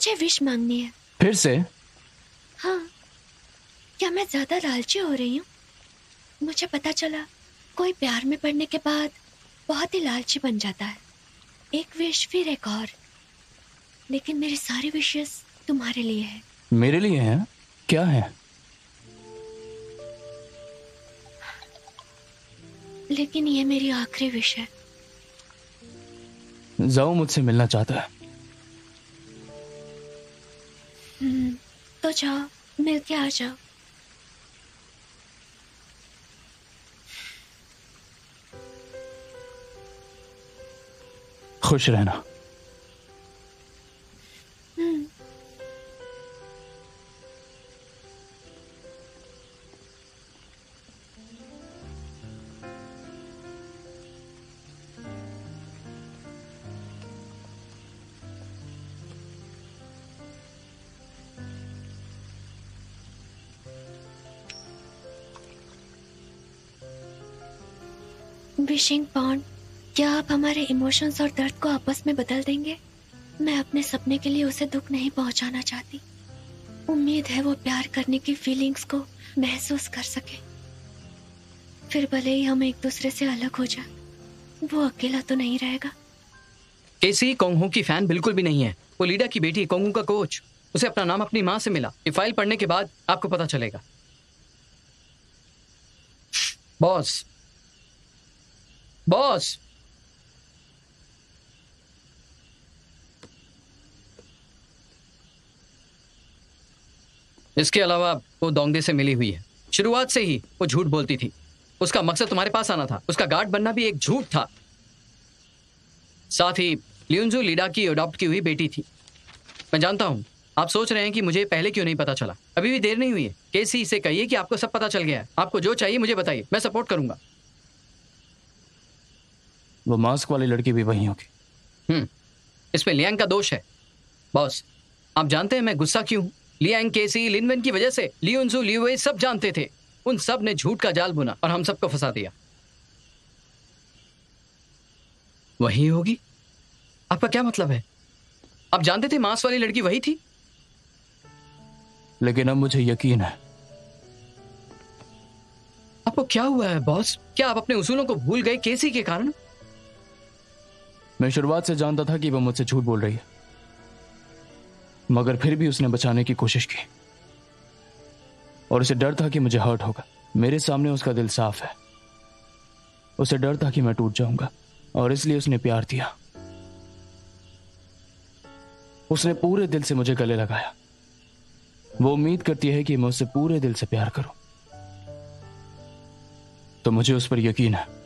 मुझे विश मांगनी है। फिर से? हाँ। क्या मैं ज्यादा लालची हो रही हूँ? मुझे पता चला कोई प्यार में पड़ने के बाद बहुत ही लालची बन जाता है। एक विश फिर एक और, लेकिन मेरी सारी विशेस तुम्हारे लिए है। मेरे लिए है? क्या है? लेकिन ये मेरी आखिरी विश है। जाओ मुझसे मिलना चाहता है। तो जाओ, मिल के आ जाओ। खुश रहना। विशिंग बॉन्ड, क्या आप हमारे इमोशंस और दर्द को आपस में बदल देंगे? मैं अपने सपने के लिए उसे दुख नहीं पहुंचाना चाहती। उम्मीद है वो प्यार करने की फीलिंग्स को महसूस कर सके। फिर भले ही हम एक दूसरे से अलग हो जाए, वो अकेला तो नहीं रहेगा। केसी कोंगहो की फैन बिल्कुल भी नहीं है। वो लीडा की बेटी, कोंगू का कोच। उसे अपना नाम अपनी माँ से मिला। ये फाइल पढ़ने के बाद आपको पता चलेगा। बॉस, बॉस, इसके अलावा वो दोंगदे से मिली हुई है। शुरुआत से ही वो झूठ बोलती थी। उसका मकसद तुम्हारे पास आना था। उसका गार्ड बनना भी एक झूठ था। साथ ही लियुनजू लीडा की अडॉप्ट की हुई बेटी थी। मैं जानता हूं आप सोच रहे हैं कि मुझे पहले क्यों नहीं पता चला। अभी भी देर नहीं हुई है। केसी से कहिए कि आपको सब पता चल गया है। आपको जो चाहिए मुझे बताइए, मैं सपोर्ट करूंगा। वो मास्क वाली लड़की भी वही होगी। इसमें लियांग का दोष है। बॉस, आप जानते हैं मैं गुस्सा क्यों हूं? लियांग, केसी, लिनवेन की वजह से लियुनजू, लियुए सब जानते थे। उन सब ने झूठ का जाल बुना और हम सबको फंसा दिया। वही होगी? आपका क्या मतलब है? आप जानते थे मांस वाली लड़की वही थी? लेकिन अब मुझे यकीन है। आपको क्या हुआ है बॉस? क्या आप अपने उसूलों को भूल गए केसी के कारण? मैं शुरुआत से जानता था कि वह मुझसे झूठ बोल रही है, मगर फिर भी उसने बचाने की कोशिश की। और उसे डर था कि मुझे हर्ट होगा। मेरे सामने उसका दिल साफ है। उसे डर था कि मैं टूट जाऊंगा, और इसलिए उसने प्यार दिया। उसने पूरे दिल से मुझे गले लगाया। वो उम्मीद करती है कि मैं उससे पूरे दिल से प्यार करूं, तो मुझे उस पर यकीन है।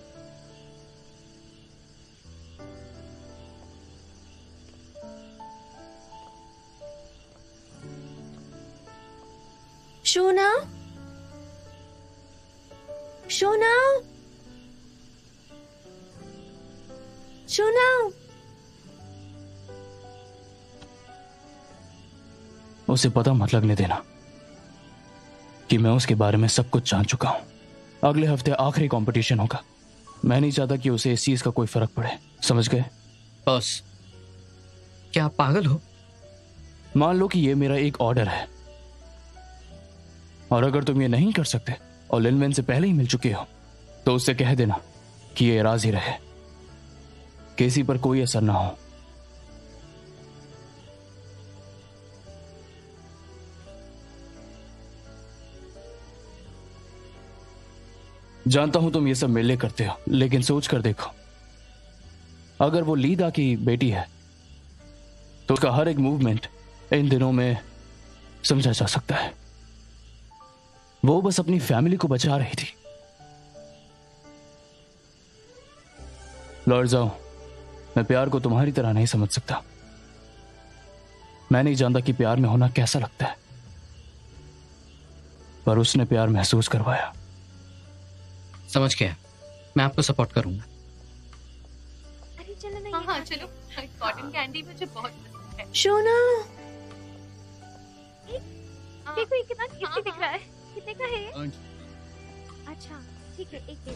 शोना, शोना, शोना। उसे पता मत लगने देना कि मैं उसके बारे में सब कुछ जान चुका हूं। अगले हफ्ते आखिरी कंपटीशन होगा। मैं नहीं चाहता कि उसे इस चीज का कोई फर्क पड़े। समझ गए? बॉस, क्या आप पागल हो? मान लो कि यह मेरा एक ऑर्डर है, और अगर तुम ये नहीं कर सकते और लिनवेन से पहले ही मिल चुके हो, तो उससे कह देना कि ये राजी रहे, केसी पर कोई असर ना हो। जानता हूं तुम ये सब मेरे लिए करते हो, लेकिन सोच कर देखो, अगर वो लीदा की बेटी है तो उसका हर एक मूवमेंट इन दिनों में समझा जा सकता है। वो बस अपनी फैमिली को बचा रही थी। लौट जाओ। मैं प्यार को तुम्हारी तरह नहीं समझ सकता। मैं नहीं जानता कि प्यार में होना कैसा लगता है, पर उसने प्यार महसूस करवाया। समझ गया। मैं आपको सपोर्ट करूंगा। अरे चलो ना। हाँ चलो। कॉटन कैंडी मुझे बहुत पसंद है। शोना, देखो ये कितना टेस्टी दिख रहा है। कितने का है ये? अच्छा ठीक है, एक दे।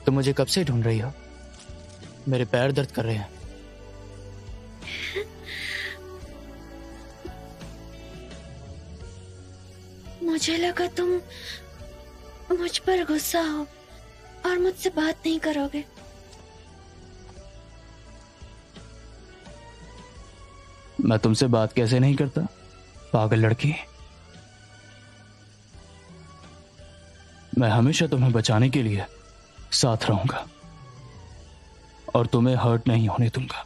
तुम मुझे कब से ढूंढ रही हो? मेरे पैर दर्द कर रहे हैं। मुझे लगा तुम मुझ पर गुस्सा हो और मुझसे बात नहीं करोगे। मैं तुमसे बात कैसे नहीं करता, पागल लड़की। मैं हमेशा तुम्हें बचाने के लिए साथ रहूंगा और तुम्हें हर्ट नहीं होने दूंगा।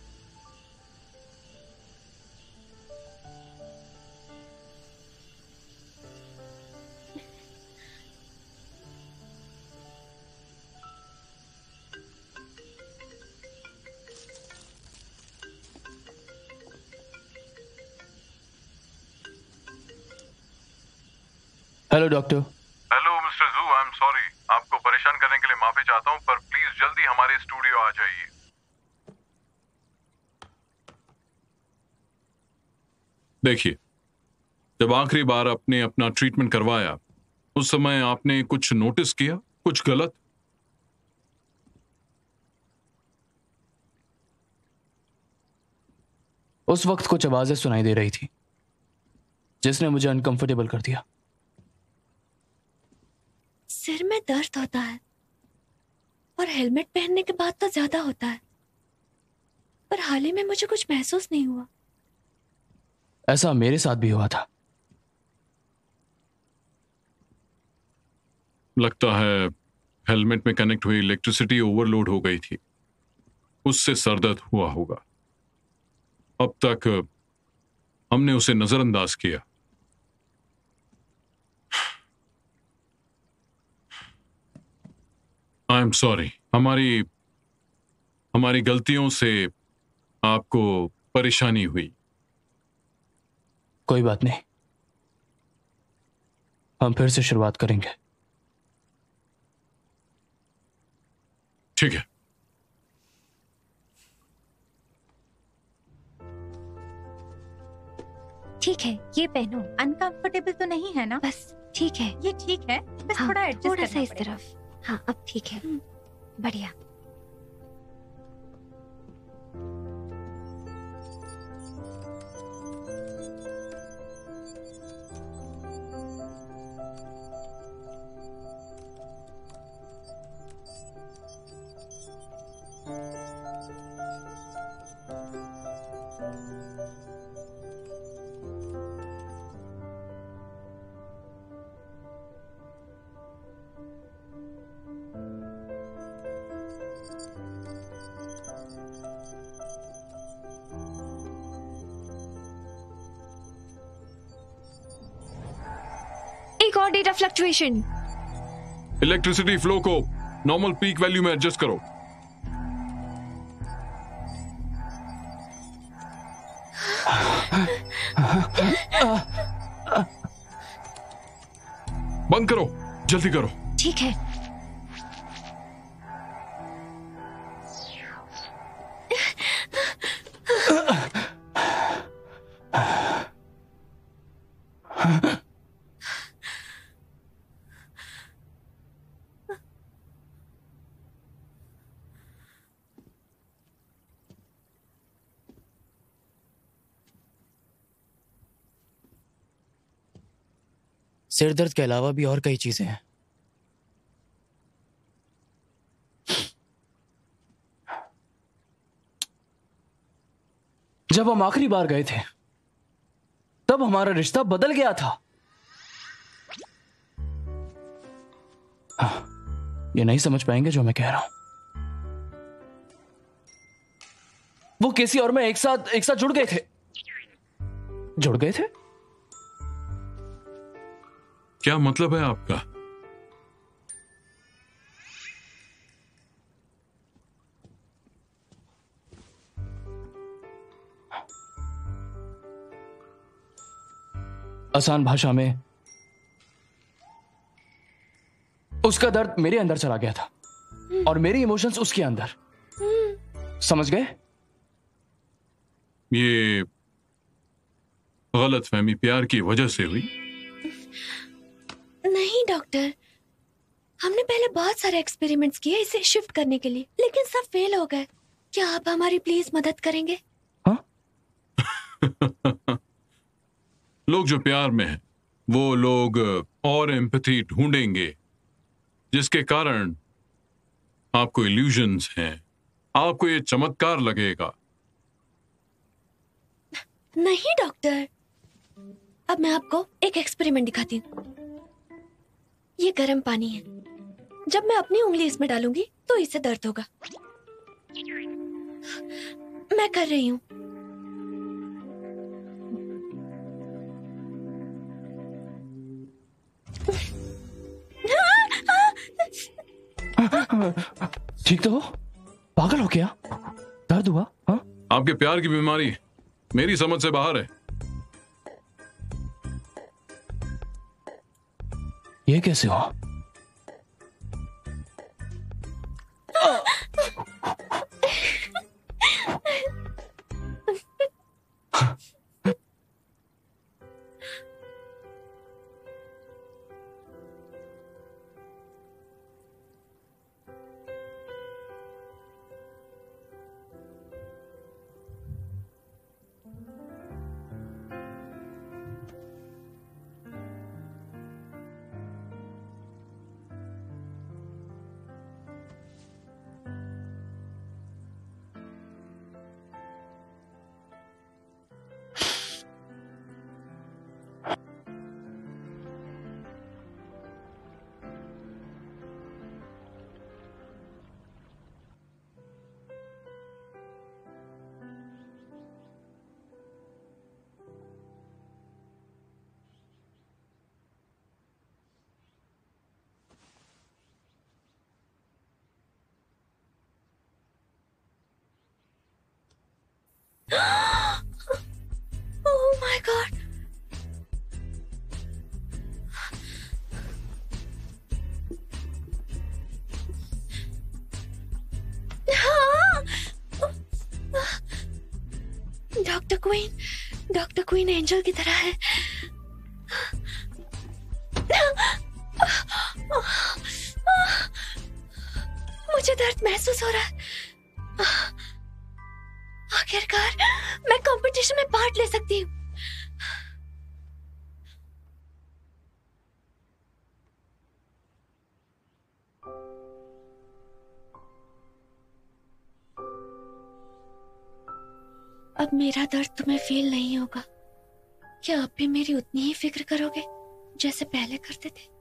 Hello doctor. हेलो मिस्टर जू, आई एम सॉरी। आपको परेशान करने के लिए माफी चाहता हूँ, पर प्लीज जल्दी हमारे स्टूडियो आ जाइए। देखिए, जब आखिरी बार आपने अपना ट्रीटमेंट करवाया उस समय आपने कुछ नोटिस किया, कुछ गलत? उस वक्त कुछ आवाजें सुनाई दे रही थी जिसने मुझे अनकंफर्टेबल कर दिया। सिर में दर्द होता है और हेलमेट पहनने के बाद तो ज्यादा होता है, पर हाल ही में मुझे कुछ महसूस नहीं हुआ। ऐसा मेरे साथ भी हुआ था। लगता है हेलमेट में कनेक्ट हुई इलेक्ट्रिसिटी ओवरलोड हो गई थी, उससे सर दर्द हुआ होगा। अब तक हमने उसे नजरअंदाज किया। I am sorry. हमारी गलतियों से आपको परेशानी हुई। कोई बात नहीं, हम फिर से शुरुआत करेंगे। ठीक है। ठीक है, ये पहनो। अनकंफर्टेबल तो नहीं है ना? बस ठीक है। ये ठीक है, बस हाँ, थोड़ा एडजस्ट थोड़ा करना सा इस पड़ेगा। तरफ। हाँ, अब ठीक है। बढ़िया। एक और डेटा फ्लक्चुएशन। इलेक्ट्रिसिटी फ्लो को नॉर्मल पीक वैल्यू में एडजस्ट करो। बंद करो, जल्दी करो। ठीक है। सिर दर्द के अलावा भी और कई चीजें हैं। जब हम आखिरी बार गए थे तब हमारा रिश्ता बदल गया था। ये नहीं समझ पाएंगे जो मैं कह रहा हूं। वो किसी और मैं एक साथ जुड़ गए थे। क्या मतलब है आपका? आसान भाषा में उसका दर्द मेरे अंदर चला गया था और मेरे इमोशंस उसके अंदर। समझ गए? ये गलतफहमी प्यार की वजह से हुई? नहीं डॉक्टर, हमने पहले बहुत सारे एक्सपेरिमेंट्स किए इसे शिफ्ट करने के लिए, लेकिन सब फेल हो गए। क्या आप हमारी प्लीज मदद करेंगे? हाँ? लोग जो प्यार में हैं वो लोग और एम्पैथी ढूंढेंगे जिसके कारण आपको इल्यूजन्स हैं, आपको ये चमत्कार लगेगा। नहीं डॉक्टर, अब मैं आपको एक एक्सपेरिमेंट दिखाती हूँ। ये गर्म पानी है, जब मैं अपनी उंगली इसमें डालूंगी तो इससे दर्द होगा। मैं कर रही हूँ। ठीक तो हो? पागल हो क्या? दर्द हुआ? हाँ? आपके प्यार की बीमारी मेरी समझ से बाहर है। ये कैसे हुआ? Oh my God! Doctor queen angel की तरह है। मुझे दर्द महसूस हो रहा है। आखिरकार मैं कंपटीशन में पार्ट ले सकती हूँ। अब मेरा दर्द तुम्हें फील नहीं होगा। क्या आप भी मेरी उतनी ही फिक्र करोगे जैसे पहले करते थे?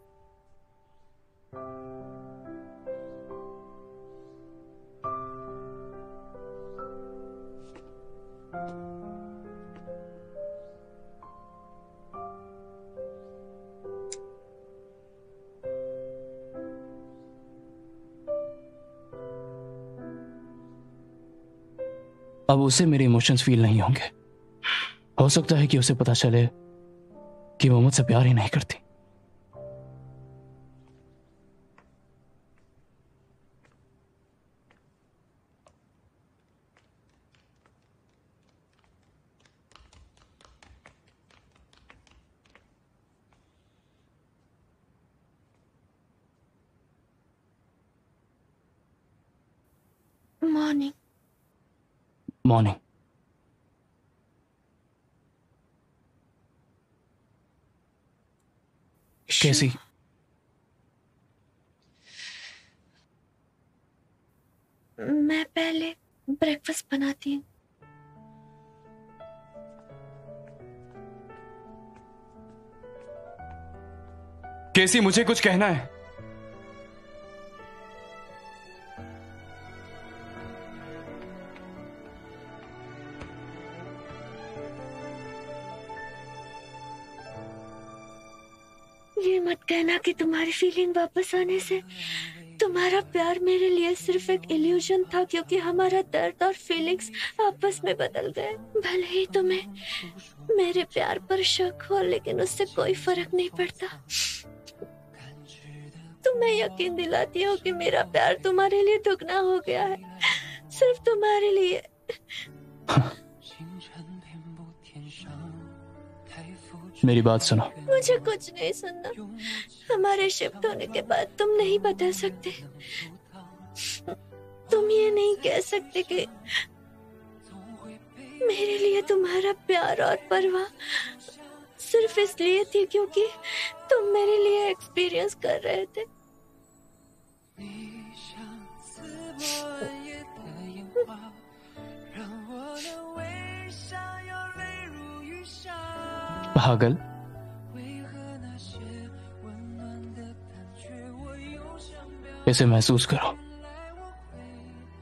अब उसे मेरे इमोशंस फील नहीं होंगे। हो सकता है कि उसे पता चले कि वो मुझसे प्यार ही नहीं करती। मॉर्निंग। मॉर्निंग। कैसी? मैं पहले ब्रेकफास्ट बनाती हूँ। कैसी, मुझे कुछ कहना है। ये मत कहना कि तुम्हारी फीलिंग वापस आने से तुम्हारा प्यार मेरे लिए सिर्फ एक इल्यूजन था, क्योंकि हमारा दर्द और फीलिंग्स आपस में बदल गए। भले ही तुम्हें मेरे प्यार पर शक हो, लेकिन उससे कोई फर्क नहीं पड़ता। तुम्हें यकीन दिलाती हूँ कि मेरा प्यार तुम्हारे लिए दुगना हो गया है, सिर्फ तुम्हारे लिए। मेरी बात सुनो। मुझे कुछ नहीं सुनना। हमारे शिफ्ट होने के बाद तुम नहीं बदल सकते। तुम ये नहीं कह सकते कि मेरे लिए तुम्हारा प्यार और परवाह सिर्फ इसलिए थी क्योंकि तुम मेरे लिए एक्सपीरियंस कर रहे थे। पागल, इसे महसूस करो।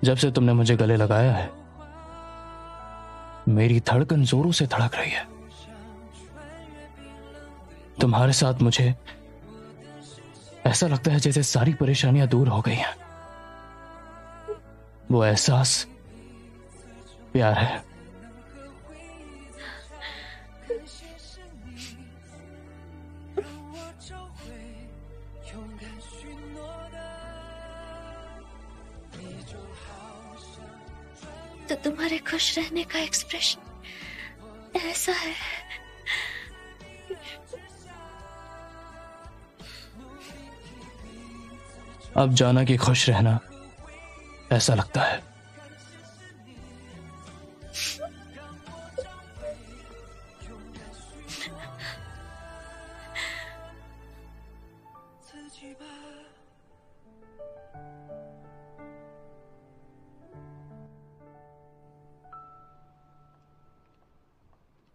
जब से तुमने मुझे गले लगाया है, मेरी धड़कन जोरों से धड़क रही है। तुम्हारे साथ मुझे ऐसा लगता है जैसे सारी परेशानियां दूर हो गई हैं। वो एहसास प्यार है। तो तुम्हारे खुश रहने का एक्सप्रेशन ऐसा है। अब जाना कि खुश रहना ऐसा लगता है।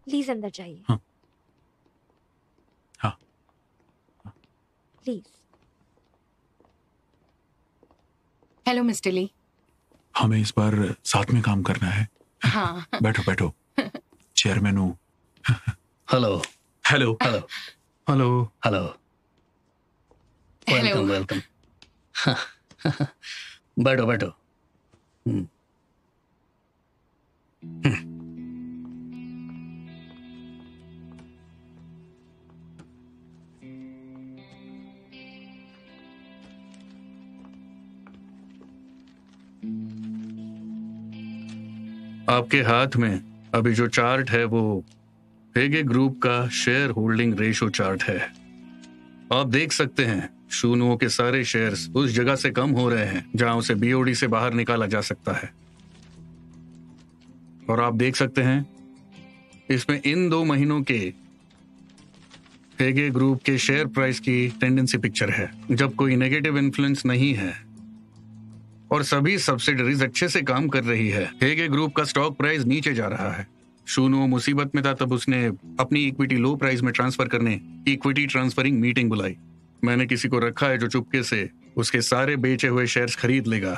प्लीज अंदर जाइए। हाँ। हाँ। प्लीज। हेलो मिस्टर ली। हमें इस बार साथ में काम करना है। हाँ। बैठो बैठो। चेयरमैन हूँ। Hello hello hello hello hello hello. Welcome welcome. बैठो बैठो। आपके हाथ में अभी जो चार्ट है वो हेगे ग्रुप का शेयर होल्डिंग रेशो चार्ट है। आप देख सकते हैं शूनुओं के सारे शेयर्स उस जगह से कम हो रहे हैं जहां उसे बीओडी से बाहर निकाला जा सकता है। और आप देख सकते हैं इसमें इन 2 महीनों के हेगे ग्रुप के शेयर प्राइस की टेंडेंसी पिक्चर है, जब कोई नेगेटिव इन्फ्लुएंस नहीं है और सभी सब्सिडरीज अच्छे से काम कर रही है। हेगे ग्रुप का स्टॉक प्राइस नीचे जा रहा है। शूनो मुसीबत में था तब उसने अपनी इक्विटी लो प्राइस में ट्रांसफर करने इक्विटी ट्रांसफरिंग मीटिंग बुलाई। मैंने किसी को रखा है जो चुपके से उसके सारे बेचे हुए शेयर्स खरीद लेगा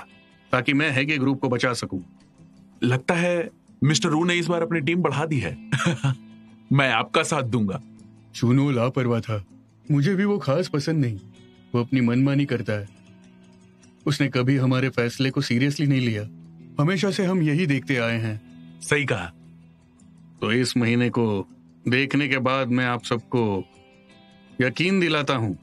ताकि मैं हेगे ग्रुप को बचा सकूं। लगता है मिस्टर रू ने इस बार अपनी टीम बढ़ा दी है। मैं आपका साथ दूंगा। शूनो लापरवाह था, मुझे भी वो खास पसंद नहीं। वो अपनी मनमानी करता है। उसने कभी हमारे फैसले को सीरियसली नहीं लिया। हमेशा से हम यही देखते आए हैं। सही कहा। तो इस महीने को देखने के बाद मैं आप सबको यकीन दिलाता हूं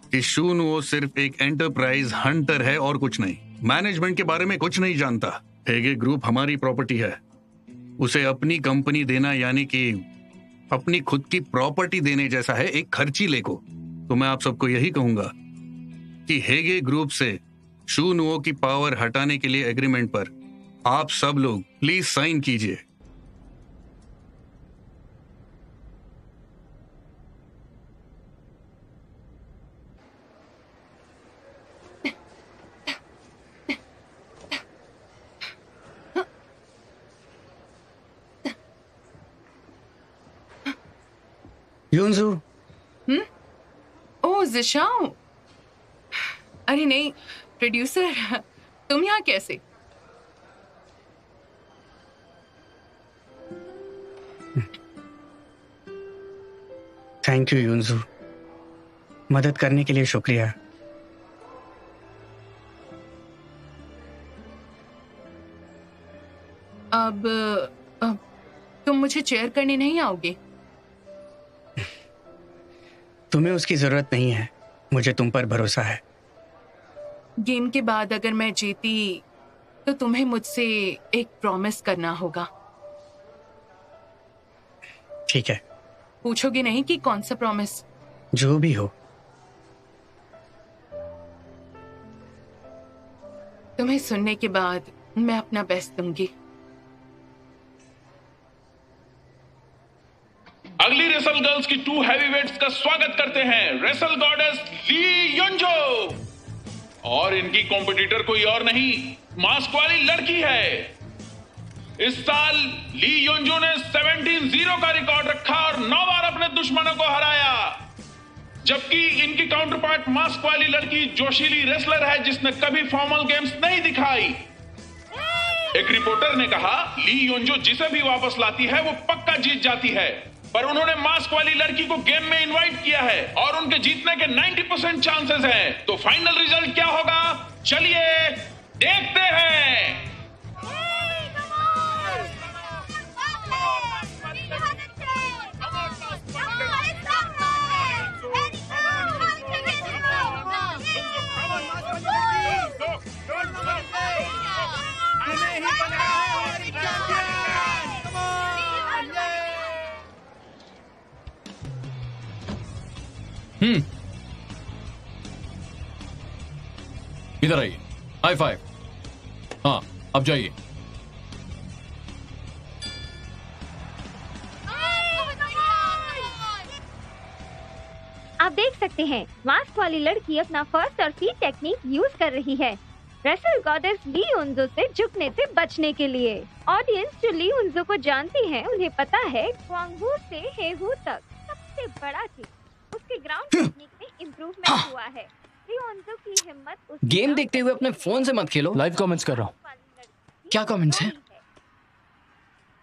कि शूनो सिर्फ एक एंटरप्राइज हंटर है और कुछ नहीं। मैनेजमेंट के बारे में कुछ नहीं जानता। हेगे ग्रुप हमारी प्रॉपर्टी है। उसे अपनी कंपनी देना यानी कि अपनी खुद की प्रॉपर्टी देने जैसा है, एक खर्चीले को। तो मैं आप सबको यही कहूंगा कि हेगे ग्रुप से शूनुओं की पावर हटाने के लिए एग्रीमेंट पर आप सब लोग प्लीज साइन कीजिए। यूनजू। ओह जिशाओ। अरे नहीं प्रोड्यूसर, तुम यहाँ कैसे? थैंक यू यूनजू, मदद करने के लिए शुक्रिया। अब तुम मुझे चेयर करने नहीं आओगे? तुम्हें उसकी जरूरत नहीं है, मुझे तुम पर भरोसा है। गेम के बाद अगर मैं जीती तो तुम्हें मुझसे एक प्रॉमिस करना होगा। ठीक है। पूछोगे नहीं कि कौन सा प्रॉमिस? जो भी हो। तो तुम्हें सुनने के बाद मैं अपना बेस्ट दूंगी। अगली रेसल गर्ल्स की 2 हैवीवेट्स का स्वागत करते हैं रेसल गॉडेस ली योंजो, और इनकी कॉम्पिटिटर कोई और नहीं, मास्क वाली लड़की है। इस साल ली योंजो ने 17-0 का रिकॉर्ड रखा और 9 बार अपने दुश्मनों को हराया, जबकि इनकी काउंटरपार्ट मास्क वाली लड़की जोशीली रेसलर है जिसने कभी फॉर्मल गेम्स नहीं दिखाई। एक रिपोर्टर ने कहा ली योंजो जिसे भी वापस लाती है वो पक्का जीत जाती है, पर उन्होंने मास्क वाली लड़की को गेम में इनवाइट किया है और उनके जीतने के 90% चांसेस हैं। तो फाइनल रिजल्ट क्या होगा, चलिए देखते हैं। इधर आइए, हाई फाइव। हाँ, अब जाइए। आप देख सकते हैं मास्क वाली लड़की अपना फर्स्ट और फीट टेक्निक यूज कर रही है रेसल गॉडेस ली योंजो से झुकने से बचने के लिए। ऑडियंस जो ली योंजो को जानती है उन्हें पता है क्वांगहू से हेहू तक सबसे बड़ा थी, उसके ग्राउंड टेक्निक में इम्प्रूवमेंट हुआ है। ली योंजो की हिम्मत गेम देखते हुए अपने फोन से मत खेलो। लाइव कमेंट्स कर रहा हूँ। क्या कमेंट्स हैं?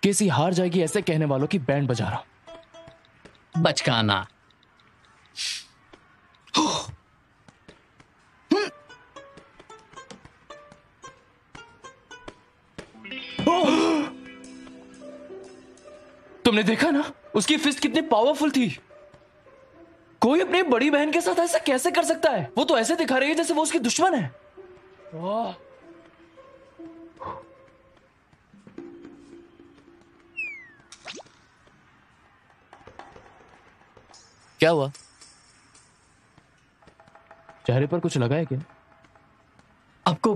केसी हार जाएगी ऐसे कहने वालों की बैंड बजा रहा हूँ। बचकाना। तुमने देखा ना उसकी फिस्ट कितनी पावरफुल थी। कोई अपनी बड़ी बहन के साथ ऐसा कैसे कर सकता है? वो तो ऐसे दिखा रही है जैसे वो उसकी दुश्मन है। क्या हुआ? चेहरे पर कुछ लगा है क्या? आपको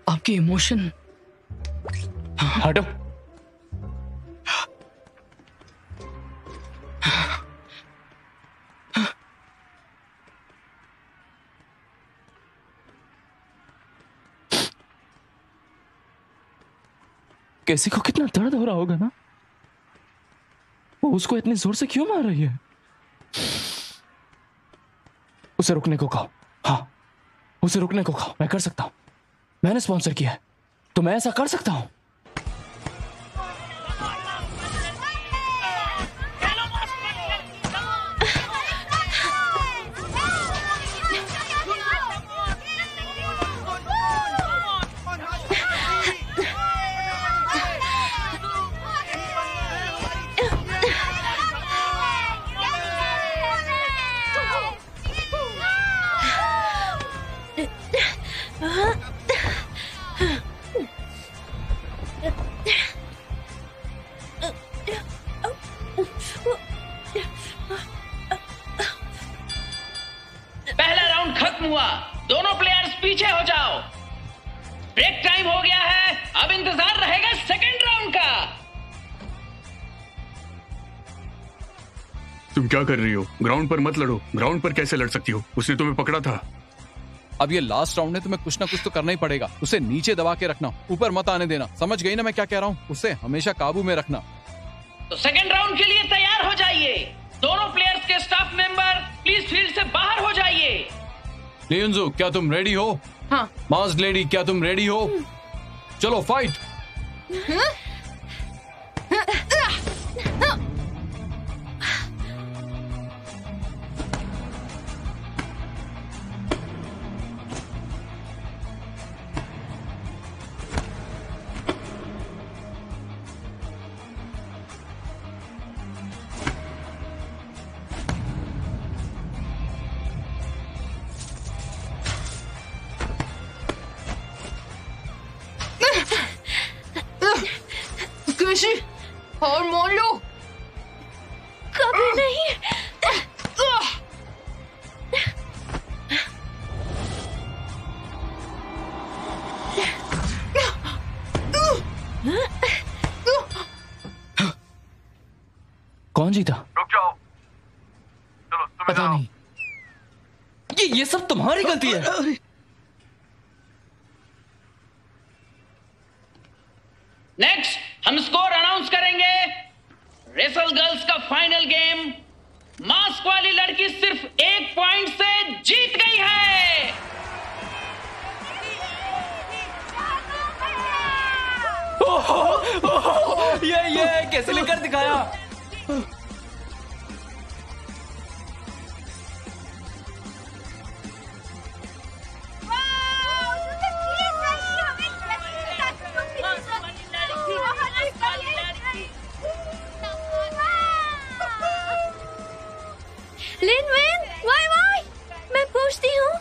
आपके इमोशन। हटो। कैसी को कितना दर्द हो रहा होगा ना, वो उसको इतनी जोर से क्यों मार रही है? उसे रुकने को कहो। हाँ, उसे रुकने को कहो। मैं कर सकता हूं, मैंने स्पॉन्सर किया है तो मैं ऐसा कर सकता हूं। पहला राउंड खत्म हुआ, दोनों प्लेयर्स पीछे हो जाओ। ब्रेक टाइम हो गया है, अब इंतजार रहेगा सेकंड राउंड का। तुम क्या कर रही हो? ग्राउंड पर मत लड़ो। ग्राउंड पर कैसे लड़ सकती हो? उसने तुम्हें पकड़ा था। अब ये लास्ट राउंड है, तुम्हें कुछ ना कुछ तो करना ही पड़ेगा। उसे नीचे दबा के रखना, ऊपर मत आने देना। समझ गई ना मैं क्या कह रहा हूँ? उसे हमेशा काबू में रखना। तो सेकंड राउंड के लिए तैयार हो जाइए। दोनों प्लेयर्स के स्टाफ मेंबर प्लीज फील्ड से बाहर हो जाइए। लियोंजो, क्या तुम रेडी हो? हाँ। मास्क लेडी, क्या तुम रेडी हो? चलो फाइट। और मोड़ लो। कभी नहीं। कौन जीता? रुक जाओ, चलो पता नहीं। ये सब तुम्हारी गलती है। नेक्स्ट हम स्कोर अनाउंस करेंगे। रेसल गर्ल्स का फाइनल गेम मास्क वाली लड़की सिर्फ 1 पॉइंट से जीत गई है। ये कैसे लेकर दिखाया? लिनविन, वाई मैं पूछती हूँ,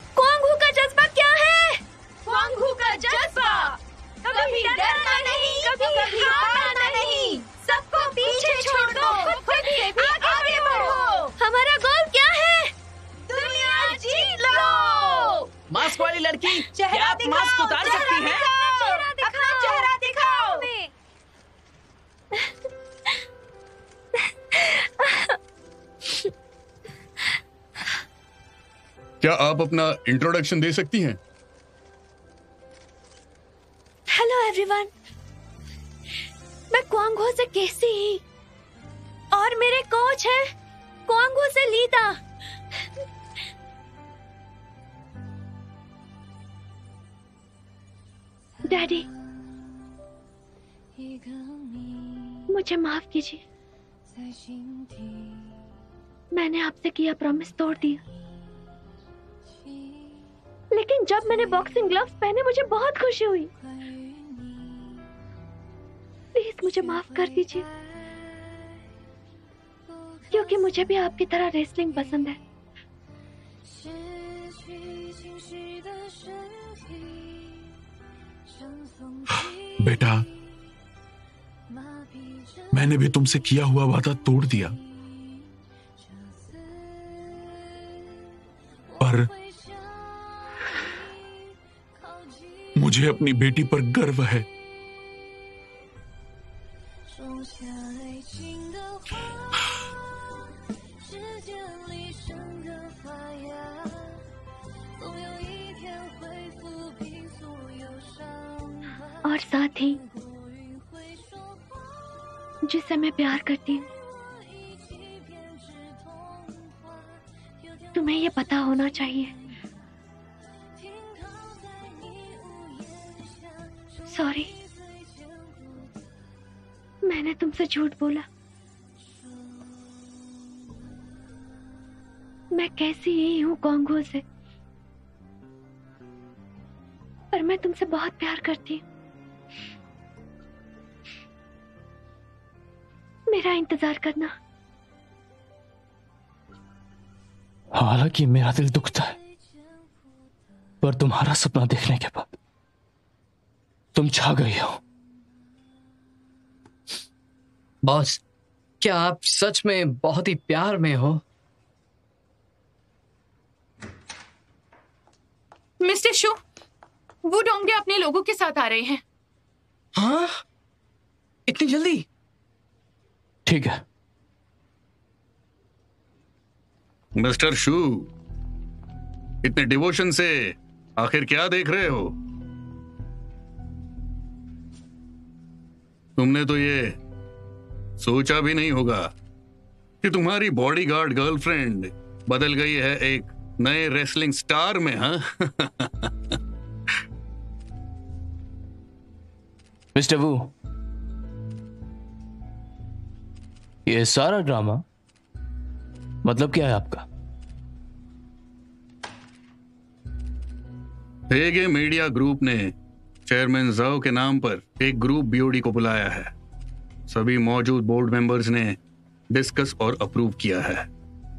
क्वांगहू का जज्बा क्या है? क्वांगहू का जज्बा कभी डरना नहीं, कभी हारना नहीं, सबको पीछे छोड़ दो, खुद से भी आगे बढ़ो। हमारा गोल क्या है? दुनिया जीत लो। मास्क वाली लड़की, क्या आप मास्क उतार सकती हैं? अपना चेहरा दिखाओ। क्या आप अपना इंट्रोडक्शन दे सकती हैं? हेलो एवरीवन, मैं क्वांगहू से केसी और मेरे कोच है क्वांगहू से लीदा। डैडी, मुझे माफ कीजिए, मैंने आपसे किया प्रॉमिस तोड़ दिया। लेकिन जब मैंने बॉक्सिंग ग्लव्स पहने मुझे बहुत खुशी हुई। प्लीज मुझे माफ कर दीजिए, क्योंकि मुझे भी आपकी तरह रेसलिंग पसंद है। बेटा, मैंने भी तुमसे किया हुआ वादा तोड़ दिया, पर मुझे अपनी बेटी पर गर्व है। और साथ ही जिसे मैं प्यार करती हूँ। तुम्हें ये पता होना चाहिए। सॉरी, मैंने तुमसे झूठ बोला। मैं कैसी ही हूँ क्वांगहू से, पर मैं तुमसे बहुत प्यार करती हूँ। मेरा इंतजार करना। हालांकि मेरा दिल दुखता है, पर तुम्हारा सपना देखने के बाद तुम छा गई हो। बॉस, क्या आप सच में बहुत ही प्यार में हो? मिस्टर शू, वो डोंगे अपने लोगों के साथ आ रहे हैं। हाँ? इतनी जल्दी? ठीक है। मिस्टर शू, इतने डिवोशन से आखिर क्या देख रहे हो? तुमने तो ये सोचा भी नहीं होगा कि तुम्हारी बॉडीगार्ड गर्लफ्रेंड बदल गई है एक नए रेसलिंग स्टार में। हाँ? मिस्टर वू, ये सारा ड्रामा मतलब क्या है आपका? हेगे मीडिया ग्रुप ने चेयरमैन जाओ के नाम पर एक ग्रुप बीओडी को बुलाया है। सभी मौजूद बोर्ड मेंबर्स ने डिस्कस और अप्रूव किया है।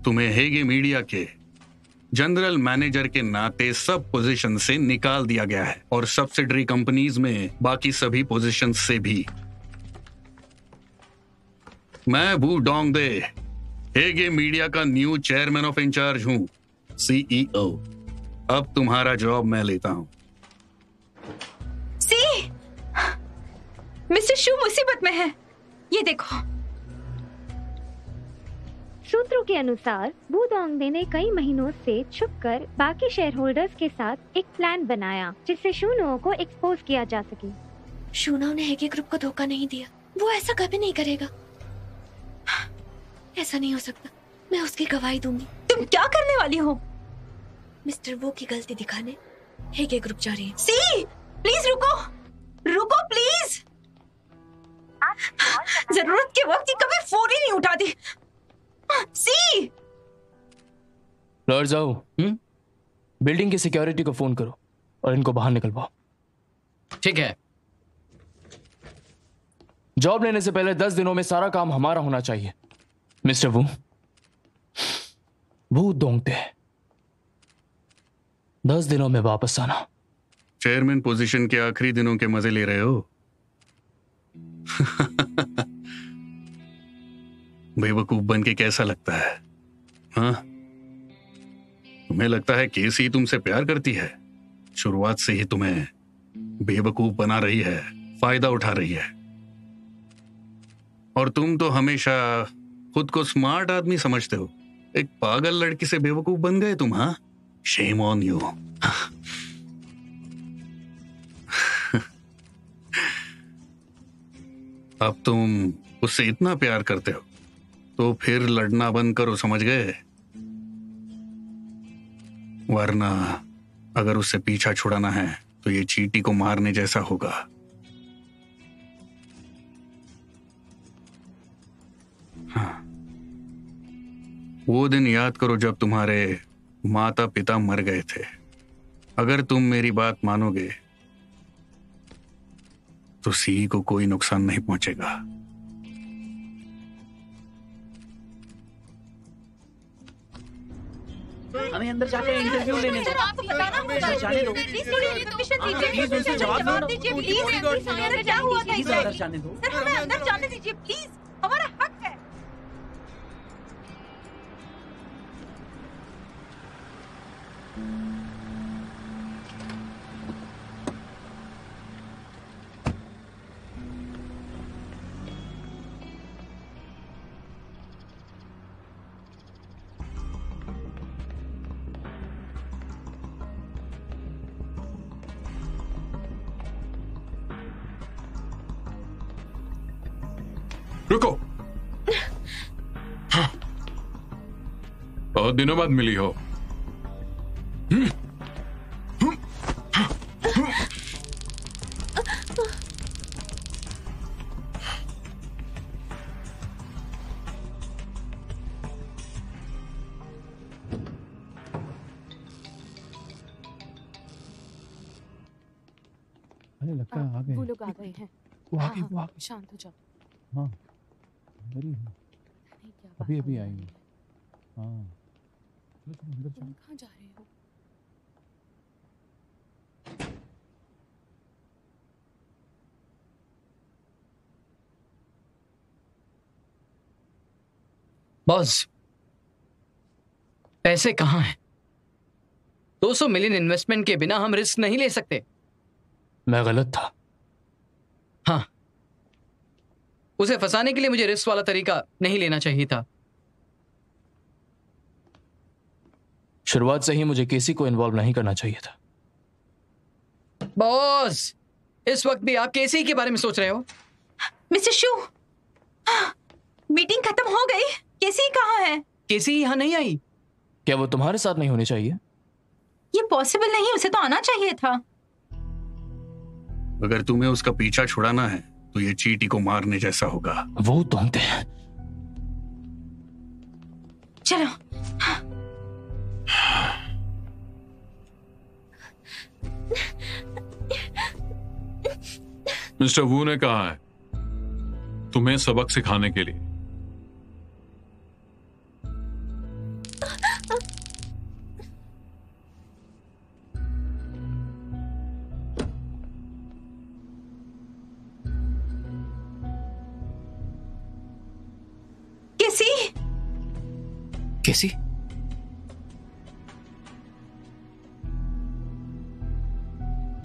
तुम्हें हेगे मीडिया के जनरल मैनेजर के नाते सब पोजीशन से निकाल दिया गया है और सब्सिडरी कंपनीज में बाकी सभी पोजीशन से भी। मैं वू डोंगदे हेगे मीडिया का न्यू चेयरमैन ऑफ इंचार्ज हूं, सीईओ। अब तुम्हारा जॉब मैं लेता हूं। मिस्टर शू मुसीबत में है, ये देखो। सूत्रों के अनुसार वू दोंगदे ने कई महीनों से छुपकर बाकी शेयर होल्डर्स के साथ एक प्लान बनाया जिससे शूनो को एक्सपोज किया जा सके। शूनो ने हेगे ग्रुप को धोखा नहीं दिया, वो ऐसा कभी नहीं करेगा। ऐसा नहीं हो सकता, मैं उसकी गवाही दूंगी। तुम क्या करने वाली हो? मिस्टर वो की गलती दिखाने हेगे ग्रुप जा रही है। सी प्लीज रुको, रुको प्लीज। जरूरत के वक्त ये कभी फोन ही नहीं उठाती। सी लॉर्ड जाओ, बिल्डिंग की सिक्योरिटी को फोन करो और इनको बाहर निकलवाओ। ठीक है। जॉब लेने से पहले 10 दिनों में सारा काम हमारा होना चाहिए। मिस्टर वू दोंगदे, 10 दिनों में वापस आना। चेयरमैन पोजीशन के आखिरी दिनों के मजे ले रहे हो? बेवकूफ बन के कैसा लगता है? हाँ, तुम्हें लगता है केसी तुमसे प्यार करती है? शुरुआत से ही तुम्हें बेवकूफ बना रही है, फायदा उठा रही है। और तुम तो हमेशा खुद को स्मार्ट आदमी समझते हो। एक पागल लड़की से बेवकूफ बन गए तुम। हाँ, शेम ऑन यू। अब तुम उससे इतना प्यार करते हो तो फिर लड़ना बंद करो, समझ गए? वरना अगर उससे पीछा छुड़ाना है तो ये चींटी को मारने जैसा होगा। हाँ, वो दिन याद करो जब तुम्हारे माता पिता मर गए थे। अगर तुम मेरी बात मानोगे तो सी को कोई नुकसान नहीं पहुंचेगा। हमें अंदर जाकर इंटरव्यू लेने दो। आपको बताना होगा। जाने दो। प्लीज उनसे जवाब दीजिए। प्लीज अंदर क्या हुआ था? अंदर जाने दो। सर हमें अंदर जाने दीजिए प्लीज, हमारा हक है। रुको। हाँ। बहुत दिनों बाद मिली हो। अरे लगता है आ गए। वो लोग आ गए हैं। वो आ गए, वो आ गए। शांत हो जाओ। हाँ, अंदर ही है। अभी अभी आएंगे। हाँ, चलो तुम अंदर चलो। कहाँ जा रहे हो? बॉस, पैसे कहाँ हैं? 200 मिलियन इन्वेस्टमेंट के बिना हम रिस्क नहीं ले सकते। मैं गलत था। हाँ, उसे फंसाने के लिए मुझे रिस्क वाला तरीका नहीं लेना चाहिए था। शुरुआत से ही मुझे केसी को इन्वॉल्व नहीं करना चाहिए था। बॉस, इस वक्त भी आप केसी के बारे में सोच रहे हो? मिस्टर शू, मीटिंग खत्म हो गई। केसी कहाँ है? केसी यहाँ नहीं आई। क्या वो तुम्हारे साथ नहीं होनी चाहिए? ये पॉसिबल नहीं, उसे तो आना चाहिए था। अगर तुम्हें उसका पीछा छुड़ाना है तो ये चींटी को मारने जैसा होगा। वो दोंगदे हैं। चलो। मिस्टर वू ने कहा है तुम्हें सबक सिखाने के लिए। केसी?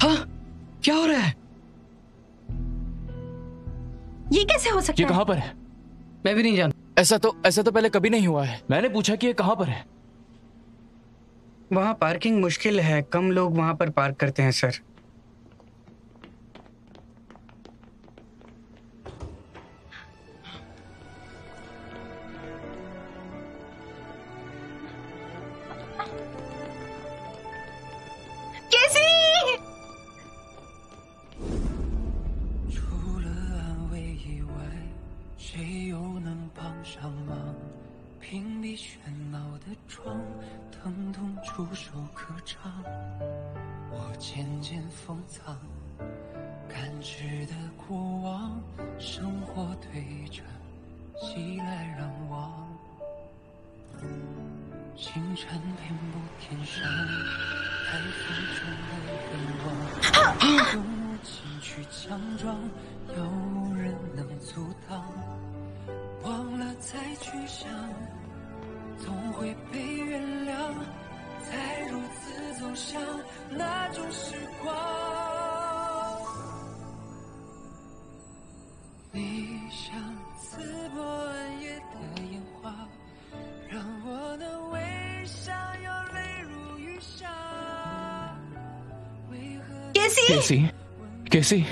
हाँ, क्या हो रहा है? ये कैसे हो सकता है? ये कहां पर है? मैं भी नहीं जानता। ऐसा तो पहले कभी नहीं हुआ है। मैंने पूछा कि ये कहाँ पर है। वहाँ पार्किंग मुश्किल है, कम लोग वहाँ पर पार्क करते हैं सर।屏蔽喧闹的窗，疼痛触手可长。我渐渐封藏，感知的过往，生活对着袭来让望。星辰遍布天上，太浮中的愿望，用无情去强壮，有人能阻挡？忘了再去想。总会被原谅，才如此走向那种时光。你像刺破暗夜的烟花，让我能微笑，有泪如雨下。कैसी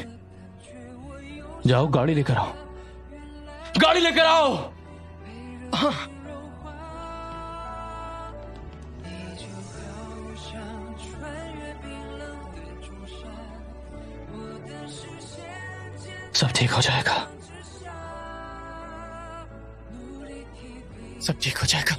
जाओ गाड़ी लेकर आओ, गाड़ी लेकर आओ। हाँ। सब ठीक हो जाएगा, सब ठीक हो जाएगा।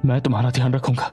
मैं तुम्हारा ध्यान रखूंगा।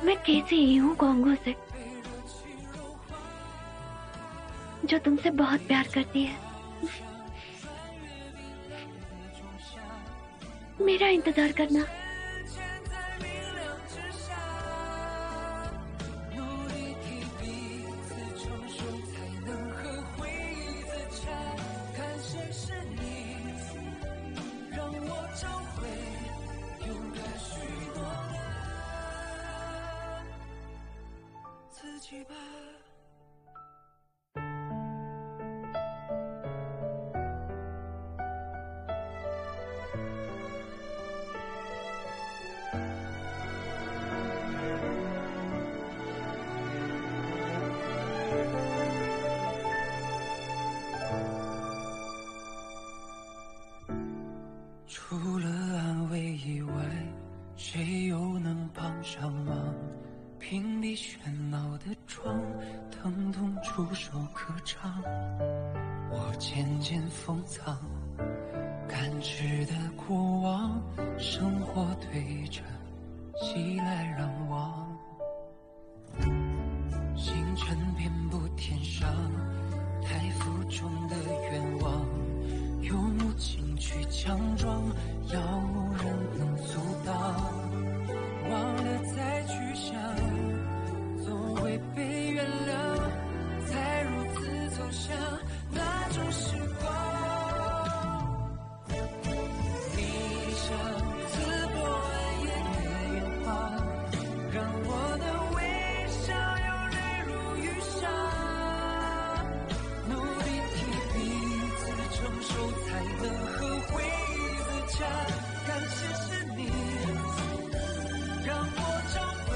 मैं कैसे ही हूँ कॉन्गो से, जो तुमसे बहुत प्यार करती है। मेरा इंतजार करना।除了安慰以外，谁又能帮上忙？屏蔽喧闹的窗，疼痛触手可长。我渐渐封藏，感知的过往，生活对着袭来让望。星辰遍布天上，太浮中的愿望。用无情去强壮，要人能阻挡？忘了再去想，总会被原谅，才如此走向那种时光。你像刺破暗夜的烟花，让我能微笑，有泪如雨下。努力替彼此承受，才能和回忆自洽。感谢是你，让我找回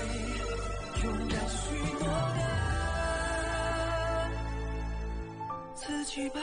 勇敢许诺的自己吧。